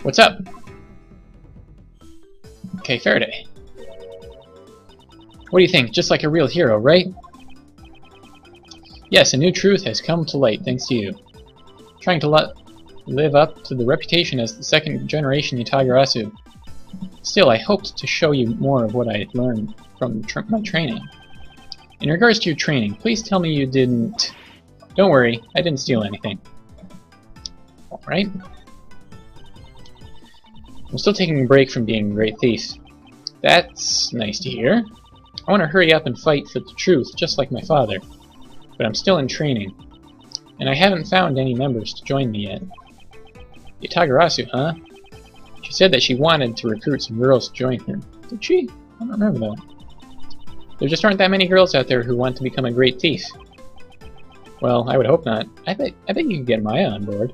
What's up? Okay, Faraday. What do you think? Just like a real hero, right? Yes, a new truth has come to light thanks to you. Trying to live up to the reputation as the second generation Yatagarasu. Still, I hoped to show you more of what I had learned from my training. In regards to your training, please tell me you didn't... Don't worry, I didn't steal anything. Alright. I'm still taking a break from being a great thief. That's nice to hear. I want to hurry up and fight for the truth, just like my father. But I'm still in training. And I haven't found any members to join me yet. Yatagarasu, huh? She said that she wanted to recruit some girls to join her. Did she? I don't remember that. There just aren't that many girls out there who want to become a great thief. Well, I would hope not. I bet you could get Maya on board.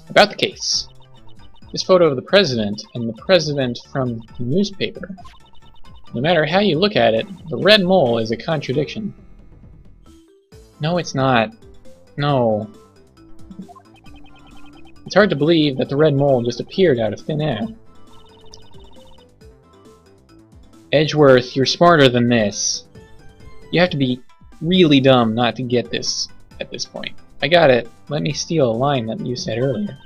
About the case. This photo of the president and the president from the newspaper. No matter how you look at it, the red mole is a contradiction. No, it's not. No. It's hard to believe that the red mole just appeared out of thin air. Edgeworth, you're smarter than this. You have to be really dumb not to get this at this point. I got it. Let me steal a line that you said earlier.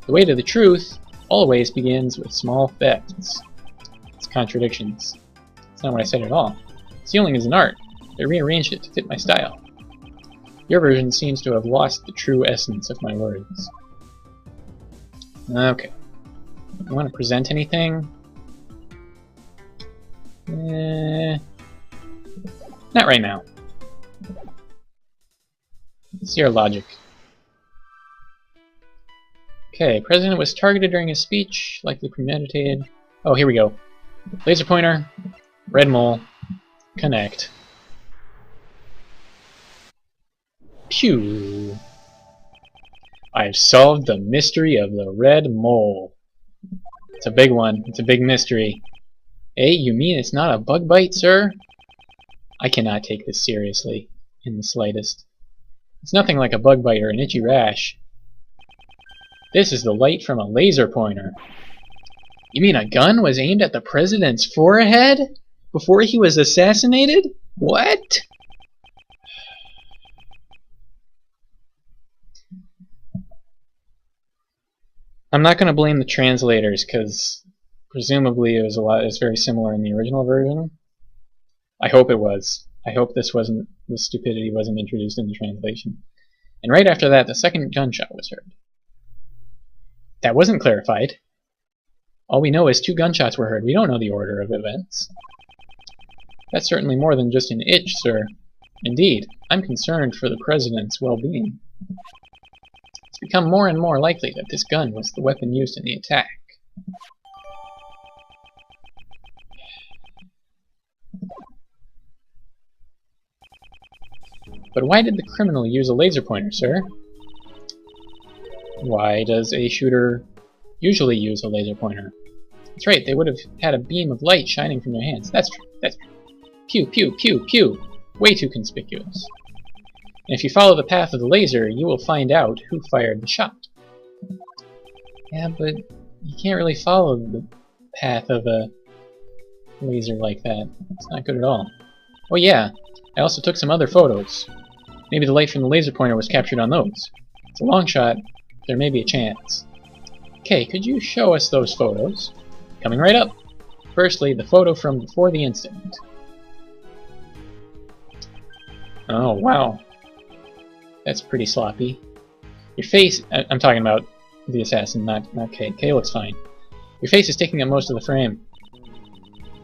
The way to the truth always begins with small thefts. It's contradictions. It's not what I said at all. Stealing is an art. I rearranged it to fit my style. Your version seems to have lost the true essence of my words. Okay. You want to present anything? Not right now. Let's see our logic. Okay, President was targeted during his speech, likely premeditated. Oh, here we go. Laser pointer, red mole, connect. Pew! I've solved the mystery of the red mole. It's a big one. It's a big mystery. Hey, you mean it's not a bug bite, sir? I cannot take this seriously, in the slightest. It's nothing like a bug bite or an itchy rash. This is the light from a laser pointer. You mean a gun was aimed at the president's forehead? Before he was assassinated? What? I'm not going to blame the translators, because presumably it's very similar in the original version. I hope it was. I hope this stupidity wasn't introduced in the translation. And right after that, the second gunshot was heard. That wasn't clarified. All we know is 2 gunshots were heard. We don't know the order of events. That's certainly more than just an itch, sir. Indeed, I'm concerned for the president's well-being. It's become more and more likely that this gun was the weapon used in the attack. But why did the criminal use a laser pointer, sir? Why does a shooter usually use a laser pointer? That's right, they would have had a beam of light shining from their hands. That's true, that's true. Pew, pew, pew, pew. Way too conspicuous. And if you follow the path of the laser, you will find out who fired the shot. Yeah, but you can't really follow the path of a laser like that. It's not good at all. Oh yeah, I also took some other photos. Maybe the light from the laser pointer was captured on those. It's a long shot, there may be a chance. Okay, could you show us those photos? Coming right up. Firstly, the photo from before the incident. Oh, wow. That's pretty sloppy. Your face... I'm talking about the assassin, not Kay. Kay looks fine. Your face is taking up most of the frame.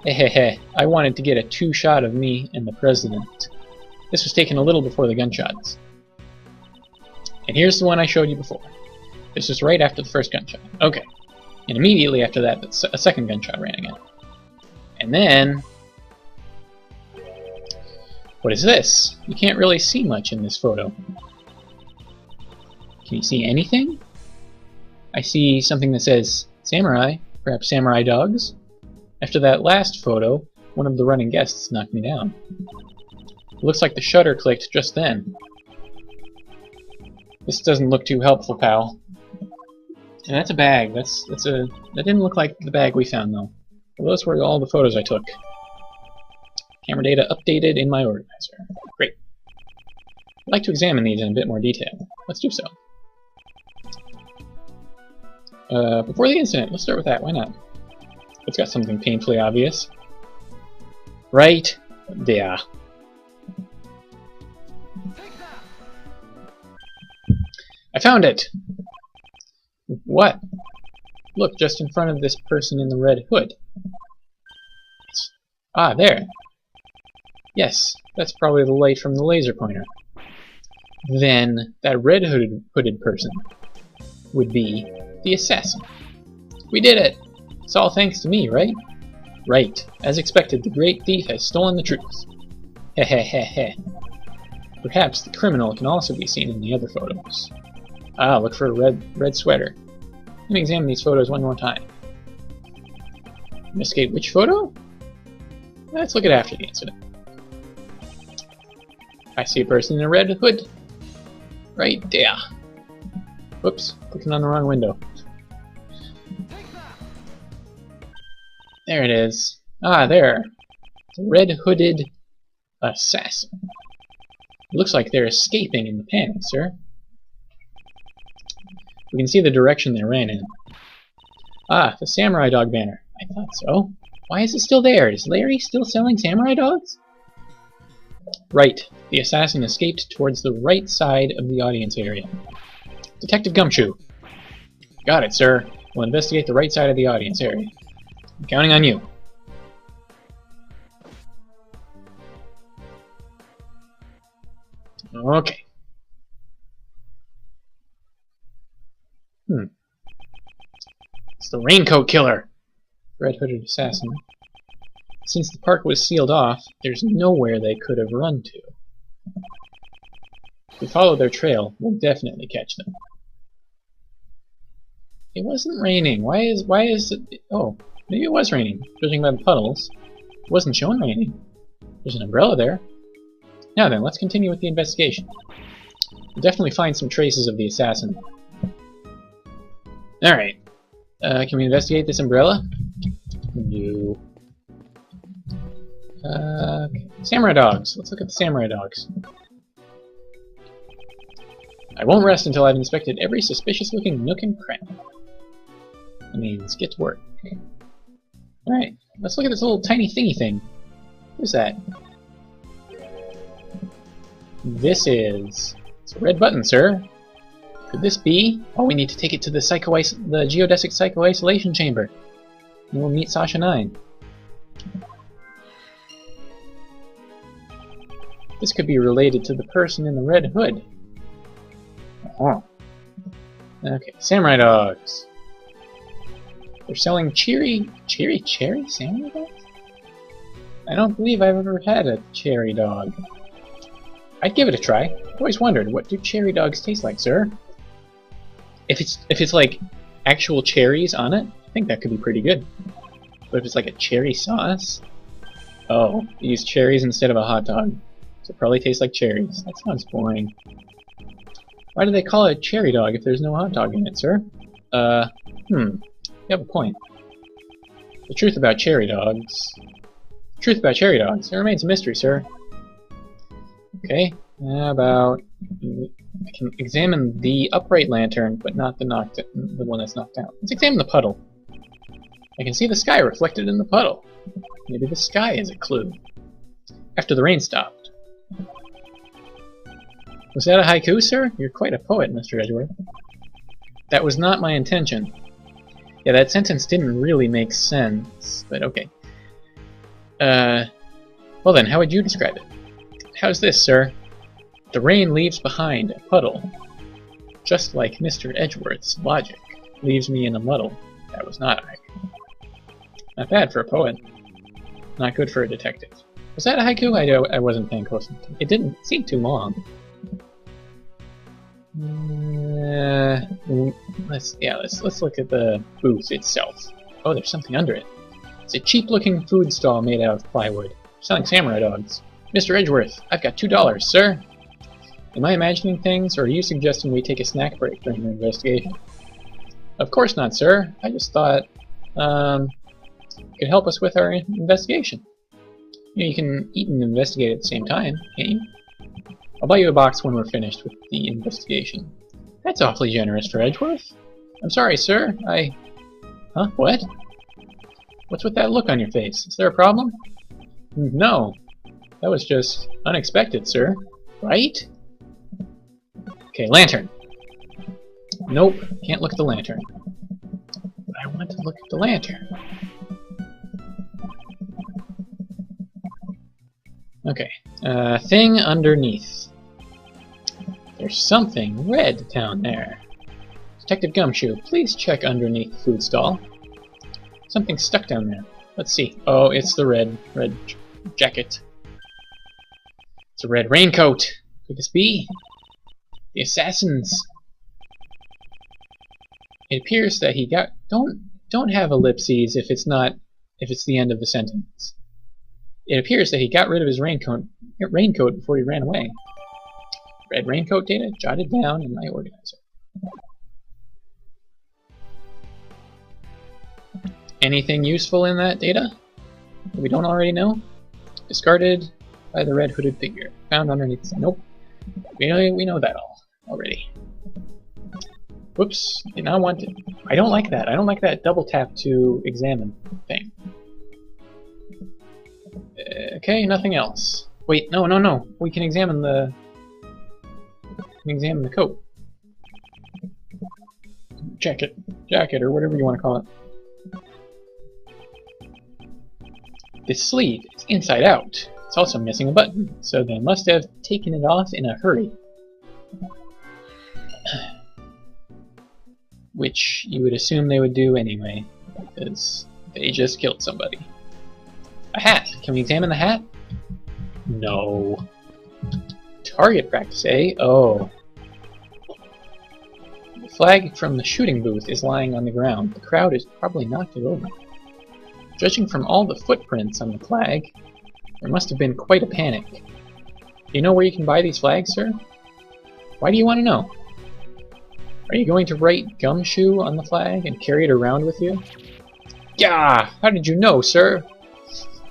Hey, I wanted to get a 2-shot of me and the president. This was taken a little before the gunshots. And here's the one I showed you before. This was right after the first gunshot. Okay. And immediately after that, a second gunshot rang again. And then... what is this? You can't really see much in this photo. Can you see anything? I see something that says samurai, perhaps samurai dogs. After that last photo, one of the running guests knocked me down. It looks like the shutter clicked just then. This doesn't look too helpful, pal. And that's a bag. That didn't look like the bag we found though. Well, those were all the photos I took. Camera data updated in my organizer. Great. I'd like to examine these in a bit more detail. Let's do so. Before the incident, let's start with that. Why not? It's got something painfully obvious. Right there. I found it! What? Look, just in front of this person in the red hood. Ah, there. Yes, that's probably the light from the laser pointer. Then, that red hooded person would be the assassin. We did it! It's all thanks to me, right? Right. As expected, the great thief has stolen the truth. Hehehehe. Perhaps the criminal can also be seen in the other photos. Ah, look for a red sweater. Let me examine these photos one more time. Investigate which photo? Let's look at after the incident. I see a person in a red hood. Right there. Whoops, clicking on the wrong window. There it is. Ah, there. The red-hooded assassin. It looks like they're escaping in the panel, sir. We can see the direction they ran in. Ah, the samurai dog banner. I thought so. Why is it still there? Is Larry still selling samurai dogs? Right. The assassin escaped towards the right side of the audience area. Detective Gumshoe. Got it, sir. We'll investigate the right side of the audience area. I'm counting on you. Okay. It's the Raincoat Killer. Red-hooded assassin. Since the park was sealed off, there's nowhere they could have run to. If we follow their trail, we'll definitely catch them. It wasn't raining. Why is it... Oh, maybe it was raining. Judging by the puddles. It wasn't shown raining. There's an umbrella there. Now then, let's continue with the investigation. We'll definitely find some traces of the assassin. Alright. Can we investigate this umbrella? No. Okay. Samurai dogs. Let's look at the samurai dogs. I won't rest until I've inspected every suspicious-looking nook and cranny. That means get to work. Alright, let's look at this little tiny thingy thing. What is that? This is... It's a red button, sir. Could this be... Oh, we need to take it to the geodesic psycho-isolation chamber. And we'll meet Sasha 9. This could be related to the person in the red hood. Oh. Okay, samurai dogs. They're selling cherry samurai dogs? I don't believe I've ever had a cherry dog. I'd give it a try. I've always wondered, what do cherry dogs taste like, sir? If it's like actual cherries on it, I think that could be pretty good. But if it's like a cherry sauce, oh, they use cherries instead of a hot dog. So it probably tastes like cherries. That sounds boring. Why do they call it a cherry dog if there's no hot dog in it, sir? You have a point. The truth about cherry dogs... It remains a mystery, sir. Okay, how about... I can examine the upright lantern, but not the one that's knocked out. Let's examine the puddle. I can see the sky reflected in the puddle. Maybe the sky is a clue. After the rain stopped. Was that a haiku, sir? You're quite a poet, Mr. Edgeworth. That was not my intention. Yeah, that sentence didn't really make sense, but okay. Well then, how would you describe it? How's this, sir? The rain leaves behind a puddle. Just like Mr. Edgeworth's logic leaves me in a muddle. That was not a haiku. Not bad for a poet. Not good for a detective. Was that a haiku? I wasn't paying close attention. It didn't seem too long. Let's look at the booth itself. Oh, there's something under it. It's a cheap-looking food stall made out of plywood, selling samurai dogs. Mr. Edgeworth, I've got $2, sir. Am I imagining things, or are you suggesting we take a snack break during the investigation? Of course not, sir. I just thought, you could help us with our investigation. You know, you can eat and investigate at the same time, can't you? I'll buy you a box when we're finished with the investigation. That's awfully generous for Edgeworth. I'm sorry, sir. Huh? What? What's with that look on your face? Is there a problem? No. That was just unexpected, sir. Right? Okay, lantern. Nope, can't look at the lantern. But I want to look at the lantern. Okay, thing underneath. There's something red down there. Detective Gumshoe, please check underneath the food stall. Something's stuck down there. Let's see. Oh, it's the red jacket. It's a red raincoat. Could this be? The assassins. It appears that he got... Don't have ellipses if it's the end of the sentence. It appears that he got rid of his raincoat before he ran away. Red raincoat data jotted down in my organizer. Anything useful in that data that we don't already know? Discarded by the red hooded figure. Found underneath. Nope. We know that all already. Whoops. Did not want it. I don't like that. I don't like that double tap to examine thing. Okay, nothing else. Wait, no. We can examine the coat. Jacket, or whatever you want to call it. This sleeve is inside out. It's also missing a button, so they must have taken it off in a hurry. Which you would assume they would do anyway, because they just killed somebody. A hat! Can we examine the hat? No. Target practice, eh? Oh. The flag from the shooting booth is lying on the ground. The crowd has probably knocked it over. Judging from all the footprints on the flag, there must have been quite a panic. Do you know where you can buy these flags, sir? Why do you want to know? Are you going to write Gumshoe on the flag and carry it around with you? Gah! How did you know, sir?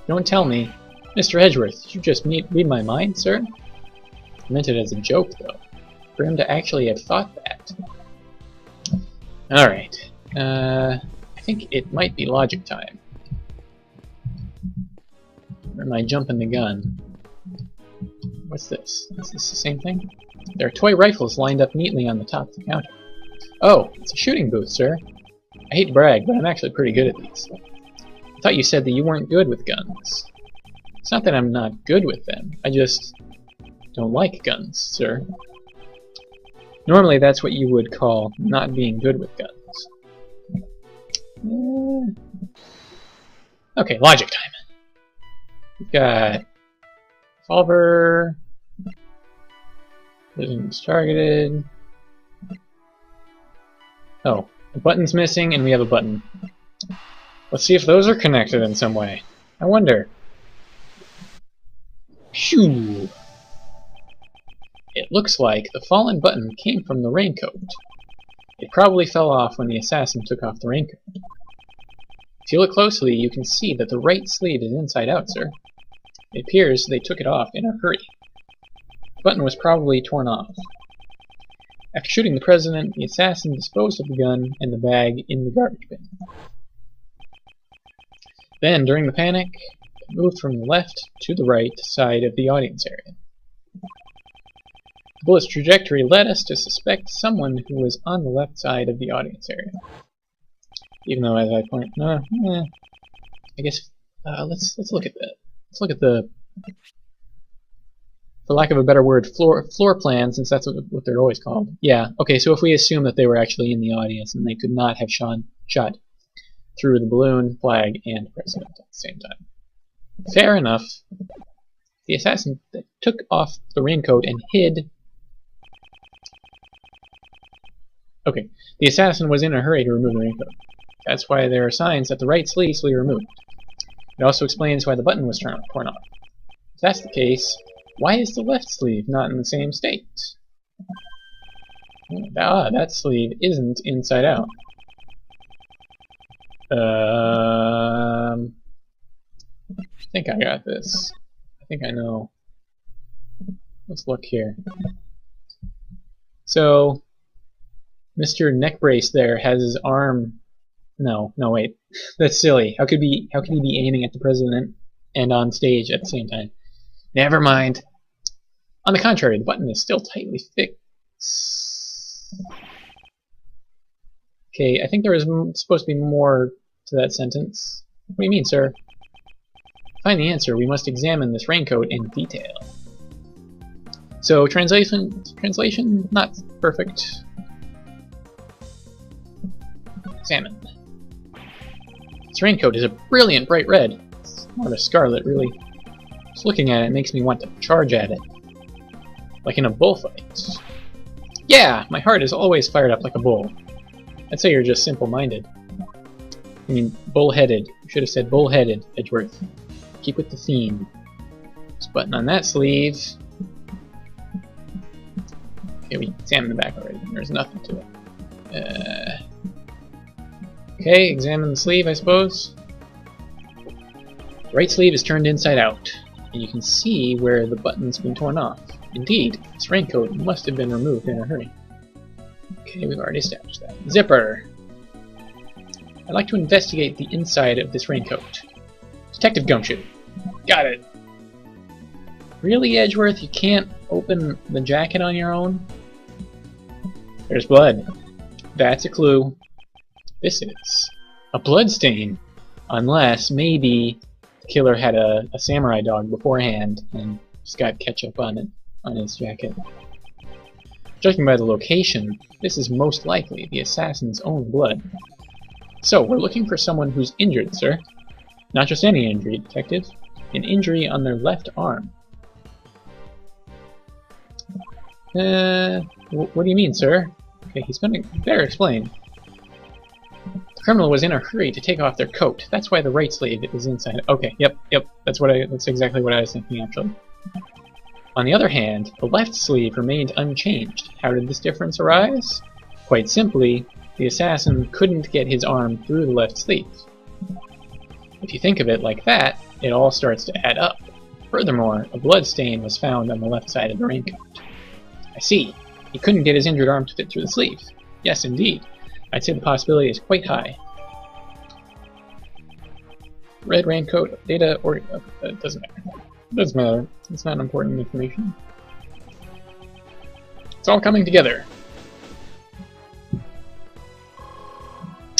Don't tell me. Mr. Edgeworth, did you just read my mind, sir? I meant it as a joke, though. For him to actually have thought that. Alright. I think it might be logic time. Or am I jumping the gun? What's this? Is this the same thing? There are toy rifles lined up neatly on the top of the counter. Oh, it's a shooting booth, sir. I hate to brag, but I'm actually pretty good at these. I thought you said that you weren't good with guns. It's not that I'm not good with them. I just don't like guns, sir. Normally that's what you would call not being good with guns. Okay, logic time. We've got revolver. Prison's targeted. Oh, the button's missing and we have a button. Let's see if those are connected in some way. I wonder. Phew! It looks like the fallen button came from the raincoat. It probably fell off when the assassin took off the raincoat. If you look closely, you can see that the right sleeve is inside out, sir. It appears they took it off in a hurry. The button was probably torn off. After shooting the president, the assassin disposed of the gun and the bag in the garbage bin. Then, during the panic, it moved from the left to the right side of the audience area. The bullet's trajectory led us to suspect someone who was on the left side of the audience area. Even though, as I point, I guess let's look at that. Let's look at the, for lack of a better word, floor plan, since that's what they're always called. Yeah. Okay. So if we assume that they were actually in the audience and they could not have shot through the balloon, flag, and president at the same time. Fair enough. The assassin took off the raincoat and hid. Okay, the assassin was in a hurry to remove the raincoat. That's why there are signs that the right sleeve will be removed. It also explains why the button was torn off. If that's the case, why is the left sleeve not in the same state? That sleeve isn't inside out. I think I got this. I think I know. Let's look here. So, Mr. Neckbrace there has his arm. No, wait. That's silly. How could he be aiming at the president and on stage at the same time? Never mind. On the contrary, the button is still tightly fixed. Okay, I think there was supposed to be more to that sentence. What do you mean, sir? To find the answer, we must examine this raincoat in detail. So, translation, not perfect. Examine. This raincoat is a brilliant bright red. It's more of a scarlet, really. Just looking at it makes me want to charge at it. Like in a bullfight. Yeah, my heart is always fired up like a bull. I'd say you're just simple-minded. I mean, bull-headed. You should have said bull-headed, Edgeworth. Keep with the theme. This button on that sleeve. Okay, we examined the back already. There's nothing to it. Okay, examine the sleeve, I suppose. The right sleeve is turned inside out, and you can see where the button's been torn off. Indeed, this raincoat must have been removed in a hurry. Okay, we've already established that. Zipper! I'd like to investigate the inside of this raincoat. Detective Gumshoe. Got it. Really, Edgeworth? You can't open the jacket on your own? There's blood. That's a clue. This is a blood stain. Unless, maybe, the killer had a samurai dog beforehand and just got ketchup on it, on his jacket. Judging by the location, this is most likely the assassin's own blood. So, we're looking for someone who's injured, sir. Not just any injury, detective. An injury on their left arm. What do you mean, sir? Okay, he's gonna better explain. The criminal was in a hurry to take off their coat. That's why the right sleeve is inside. Okay, yep. That's exactly what I was thinking, actually. On the other hand, the left sleeve remained unchanged. How did this difference arise? Quite simply, the assassin couldn't get his arm through the left sleeve. If you think of it like that, it all starts to add up. Furthermore, a blood stain was found on the left side of the raincoat. I see. He couldn't get his injured arm to fit through the sleeve. Yes, indeed. I'd say the possibility is quite high. Red raincoat, data, or... it doesn't matter. It doesn't matter. It's not important information. It's all coming together.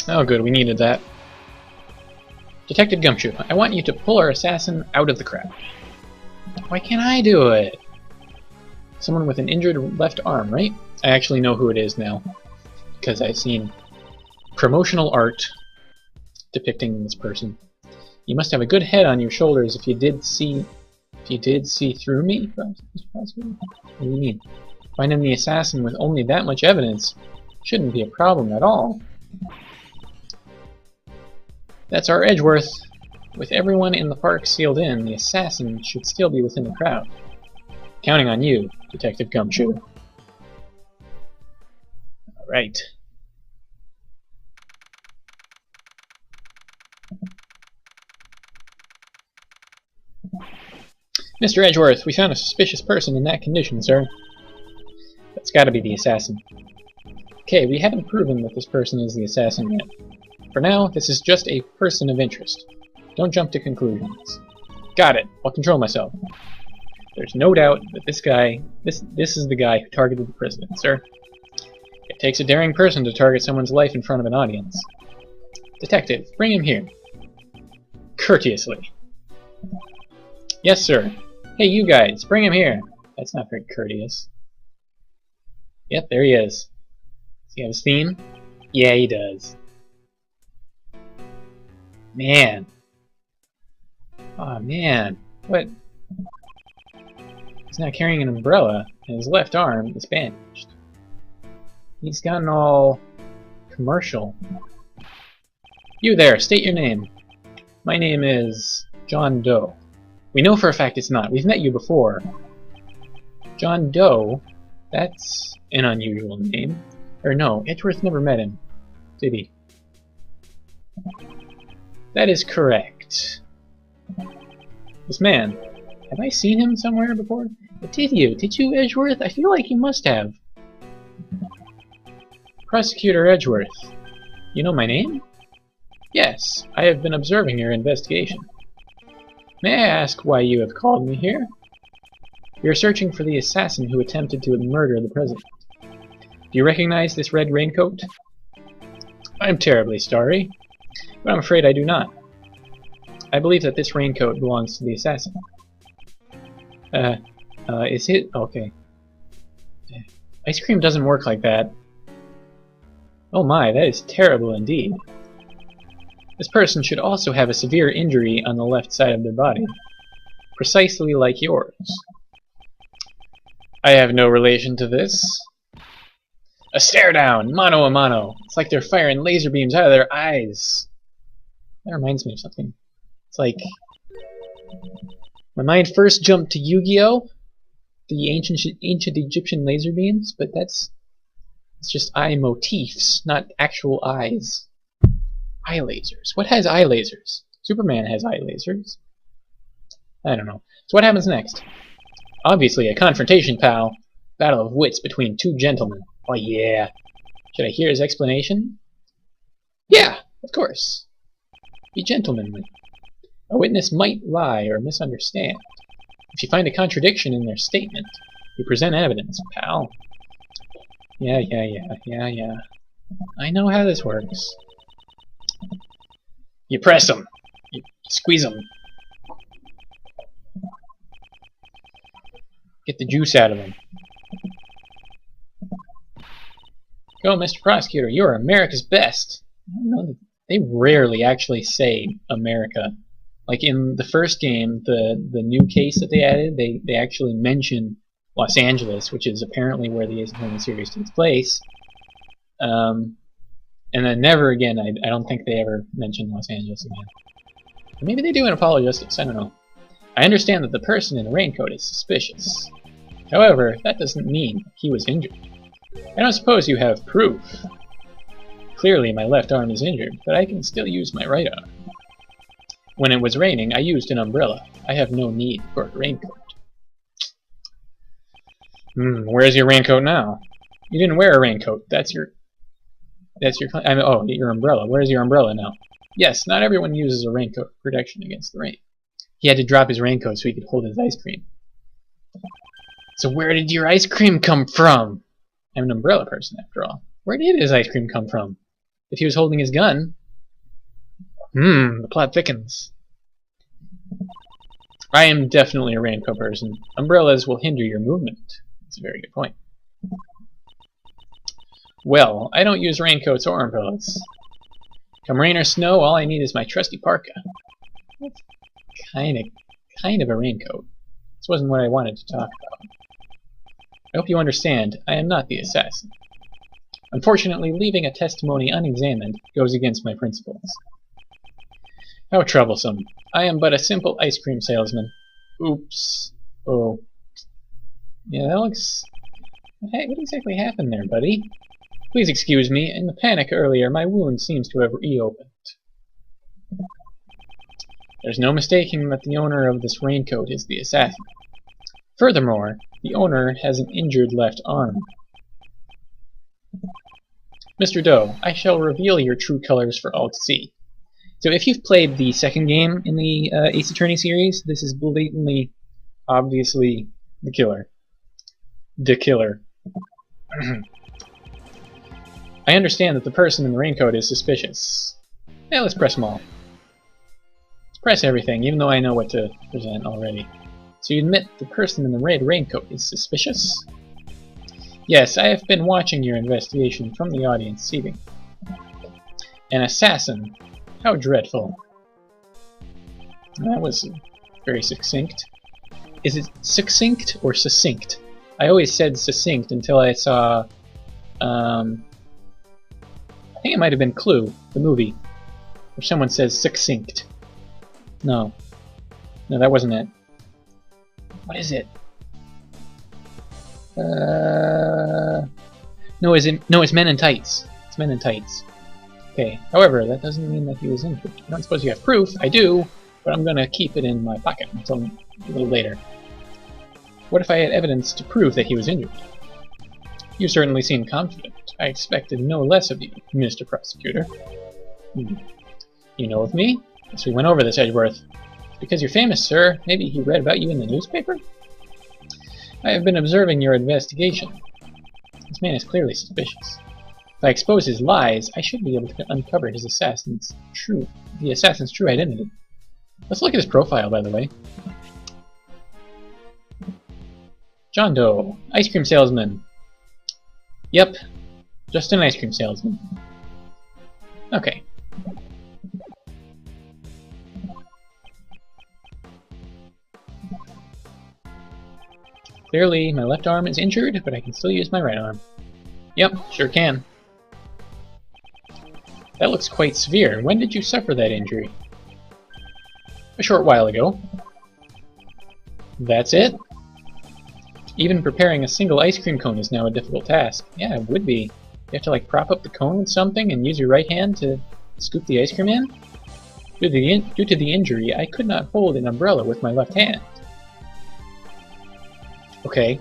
Oh good, we needed that. Detective Gumshoe, I want you to pull our assassin out of the crowd. Why can't I do it? Someone with an injured left arm, right? I actually know who it is now, because I've seen promotional art depicting this person. You must have a good head on your shoulders if you did see through me. What do you mean? Finding the assassin with only that much evidence shouldn't be a problem at all. That's our Edgeworth. With everyone in the park sealed in, the assassin should still be within the crowd. Counting on you, Detective Gumshoe. Alright. Mr. Edgeworth, we found a suspicious person in that condition, sir. That's gotta be the assassin. Okay, we haven't proven that this person is the assassin yet. For now, this is just a person of interest. Don't jump to conclusions. Got it. I'll control myself. There's no doubt that this is the guy who targeted the president, sir. It takes a daring person to target someone's life in front of an audience. Detective, bring him here. Courteously. Yes, sir. Hey, you guys, bring him here. That's not very courteous. Yep, there he is. Does he have his theme? Yeah, he does. Man. Oh, man. What? He's not carrying an umbrella, and his left arm is bandaged. He's gotten all commercial. You there, state your name. My name is John Doe. We know for a fact it's not. We've met you before. John Doe? That's an unusual name. Or no, Edgeworth never met him. Did he? That is correct. This man, have I seen him somewhere before? Did you? Did you, Edgeworth? I feel like you must have. Prosecutor Edgeworth. You know my name? Yes, I have been observing your investigation. May I ask why you have called me here? We are searching for the assassin who attempted to murder the president. Do you recognize this red raincoat? I'm terribly sorry, but I'm afraid I do not. I believe that this raincoat belongs to the assassin. Is it? Okay. Ice cream doesn't work like that. Oh my, that is terrible indeed. This person should also have a severe injury on the left side of their body, precisely like yours. I have no relation to this. A stare down, mano a mano. It's like they're firing laser beams out of their eyes. That reminds me of something. It's like my mind first jumped to Yu-Gi-Oh, the ancient Egyptian laser beams, but it's just eye motifs, not actual eyes. Eye lasers. What has eye lasers? Superman has eye lasers. I don't know. So what happens next? Obviously a confrontation, pal. Battle of wits between two gentlemen. Oh yeah. Should I hear his explanation? Yeah, of course. Be gentlemanly. A witness might lie or misunderstand. If you find a contradiction in their statement, you present evidence, pal. Yeah. I know how this works. You press them. You squeeze them. Get the juice out of them. Go, Mr. Prosecutor, you are America's best. I don't know, they rarely actually say America. Like in the first game, the new case that they added, they actually mention Los Angeles, which is apparently where the Ace Attorney series takes place. And then never again, I don't think they ever mention Los Angeles again. Or maybe they do in Apollo Justice, I don't know. I understand that the person in the raincoat is suspicious. However, that doesn't mean he was injured. I don't suppose you have proof. Clearly my left arm is injured, but I can still use my right arm. When it was raining, I used an umbrella. I have no need for a raincoat. Where's your raincoat now? You didn't wear a raincoat. That's your your umbrella. Where's your umbrella now? Yes, not everyone uses a raincoat for protection against the rain. He had to drop his raincoat so he could hold his ice cream. So where did your ice cream come from? I'm an umbrella person, after all. Where did his ice cream come from? If he was holding his gun... the plot thickens. I am definitely a raincoat person. Umbrellas will hinder your movement. That's a very good point. Well, I don't use raincoats or umbrellas. Come rain or snow, all I need is my trusty parka. That's kind of a raincoat. This wasn't what I wanted to talk about. I hope you understand, I am not the assassin. Unfortunately, leaving a testimony unexamined goes against my principles. How troublesome. I am but a simple ice cream salesman. Oops. Oh. Yeah, that looks... Hey, what exactly happened there, buddy? Please excuse me, in the panic earlier, my wound seems to have reopened. There's no mistaking that the owner of this raincoat is the assassin. Furthermore, the owner has an injured left arm. Mr. Doe, I shall reveal your true colors for all to see. So if you've played the second game in the Ace Attorney series, this is blatantly, obviously, the killer. The killer. I understand that the person in the raincoat is suspicious. Yeah, let's press them all. Let's press everything, even though I know what to present already. So you admit the person in the red raincoat is suspicious? Yes, I have been watching your investigation from the audience seating. An assassin? How dreadful. That was very succinct. Is it succinct or succinct? I always said succinct until I saw... I think it might have been Clue, the movie, where someone says succinct. No. No, that wasn't it. What is it? No, it's Men in Tights. It's Men in Tights. Okay, however, that doesn't mean that he was injured. I don't suppose you have proof. I do, but I'm gonna keep it in my pocket until a little later. What if I had evidence to prove that he was injured? You certainly seem confident. I expected no less of you, Mr. Prosecutor. You know of me? Yes, we went over this, Edgeworth. Because you're famous, sir. Maybe he read about you in the newspaper? I have been observing your investigation. This man is clearly suspicious. If I expose his lies, I should be able to uncover the assassin's true identity. Let's look at his profile, by the way. John Doe, ice cream salesman. Yep, just an ice cream salesman. Okay. Clearly, my left arm is injured, but I can still use my right arm. Yep, sure can. That looks quite severe. When did you suffer that injury? A short while ago. That's it? Even preparing a single ice cream cone is now a difficult task. Yeah, it would be. You have to like prop up the cone with something and use your right hand to scoop the ice cream in? Due to the injury, I could not hold an umbrella with my left hand. Okay.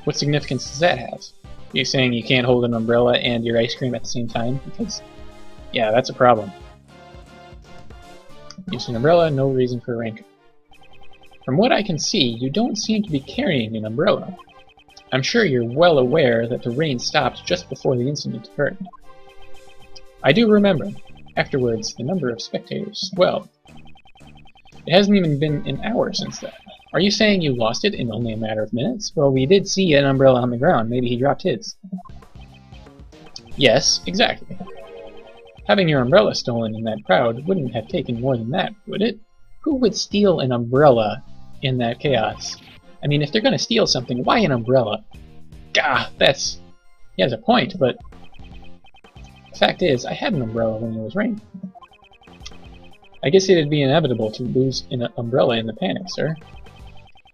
What significance does that have? You're saying you can't hold an umbrella and your ice cream at the same time? Because, yeah, that's a problem. Use an umbrella, no reason for a raincoat. From what I can see, you don't seem to be carrying an umbrella. I'm sure you're well aware that the rain stopped just before the incident occurred. I do remember. Afterwards, the number of spectators swelled. It hasn't even been an hour since that. Are you saying you lost it in only a matter of minutes? Well, we did see an umbrella on the ground. Maybe he dropped his. Yes, exactly. Having your umbrella stolen in that crowd wouldn't have taken more than that, would it? Who would steal an umbrella in that chaos? I mean, if they're going to steal something, why an umbrella? Gah, that's... He has a point, but... The fact is, I had an umbrella when it was raining. I guess it'd be inevitable to lose an umbrella in the panic, sir.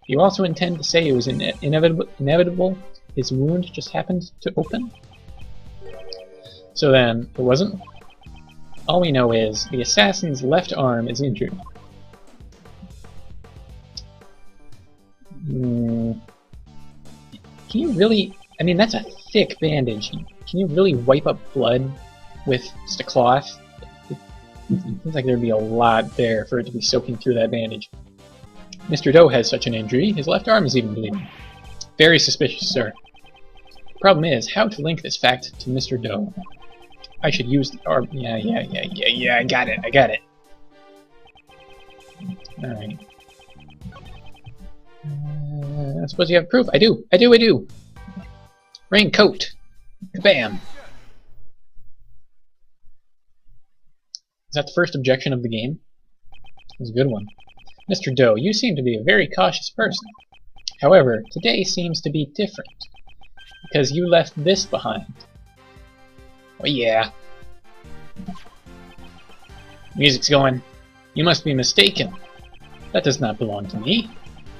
You also intend to say it was inevitable his wound just happened to open? So then, it wasn't? All we know is, the assassin's left arm is injured. Can you really... I mean, that's a thick bandage. Can you really wipe up blood with just a cloth? It seems like there'd be a lot there for it to be soaking through that bandage. Mr. Doe has such an injury, his left arm is even bleeding. Very suspicious, sir. The problem is, how to link this fact to Mr. Doe. I should use the arm... Yeah, I got it. Alright. I suppose you have proof? I do! Raincoat! Kabam! Is that the first objection of the game? It was a good one. Mr. Doe, you seem to be a very cautious person. However, today seems to be different. Because you left this behind. Oh yeah. Music's going. You must be mistaken. That does not belong to me.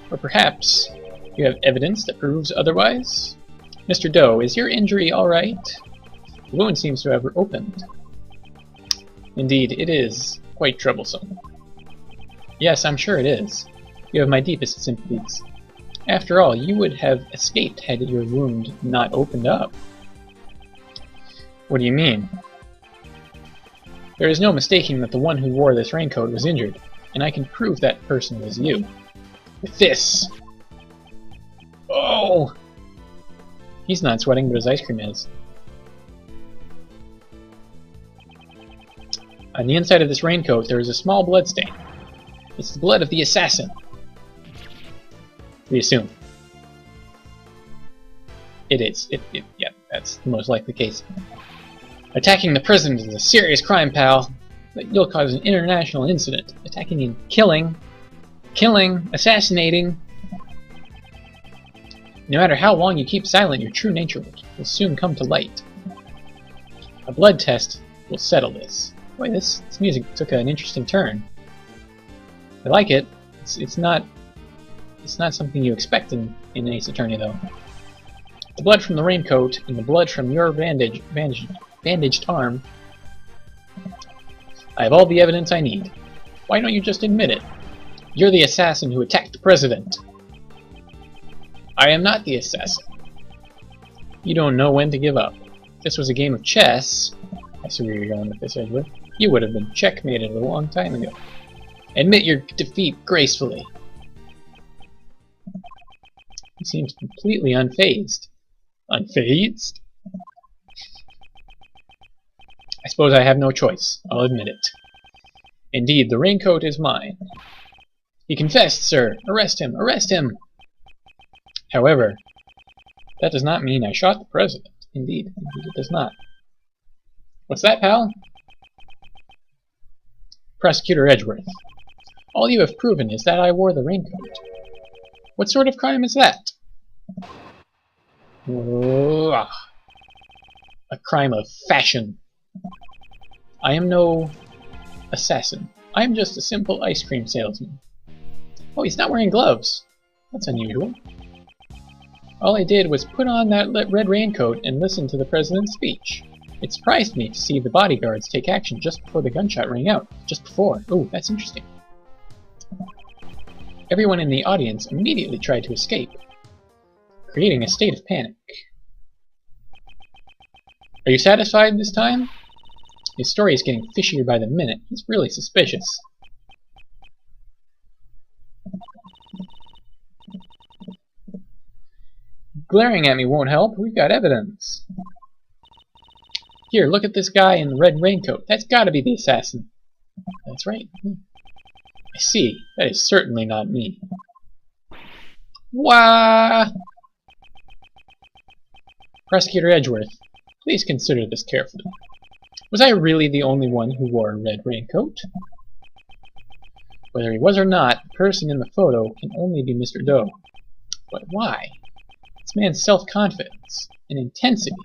Or perhaps you have evidence that proves otherwise? Mr. Doe, is your injury alright? The wound seems to have opened. Indeed, it is quite troublesome. Yes, I'm sure it is. You have my deepest sympathies. After all, you would have escaped had your wound not opened up. What do you mean? There is no mistaking that the one who wore this raincoat was injured, and I can prove that person was you. With this! Oh! He's not sweating, but his ice cream is. On the inside of this raincoat, there is a small blood stain. It's the blood of the assassin. We assume. It is. Yeah, that's the most likely case. Attacking the president is a serious crime, pal. But you'll cause an international incident. Attacking and killing, assassinating. No matter how long you keep silent, your true nature will soon come to light. A blood test will settle this. Boy, this music took an interesting turn. I like it. It's not something you expect in Ace Attorney, though. The blood from the raincoat and the blood from your bandaged arm I have all the evidence I need. Why don't you just admit it? You're the assassin who attacked the president. I am not the assassin. You don't know when to give up. If this was a game of chess, I see where you're going with this, Edward, you would have been checkmated a long time ago. Admit your defeat gracefully. He seems completely unfazed. Unfazed? I suppose I have no choice. I'll admit it. Indeed, the raincoat is mine. He confessed, sir. Arrest him! Arrest him! However, that does not mean I shot the president. Indeed it does not. What's that, pal? Prosecutor Edgeworth. All you have proven is that I wore the raincoat. What sort of crime is that? A crime of fashion. I am no assassin. I am just a simple ice cream salesman. Oh, he's not wearing gloves. That's unusual. All I did was put on that red raincoat and listen to the president's speech. It surprised me to see the bodyguards take action just before the gunshot rang out. Just before. Oh, that's interesting. Everyone in the audience immediately tried to escape, creating a state of panic. Are you satisfied this time? His story is getting fishier by the minute. He's really suspicious. Glaring at me won't help. We've got evidence. Here, look at this guy in the red raincoat. That's gotta be the assassin. That's right. I see. That is certainly not me. Wah! Prosecutor Edgeworth, please consider this carefully. Was I really the only one who wore a red raincoat? Whether he was or not, the person in the photo can only be Mr. Doe. But why? This man's self-confidence and intensity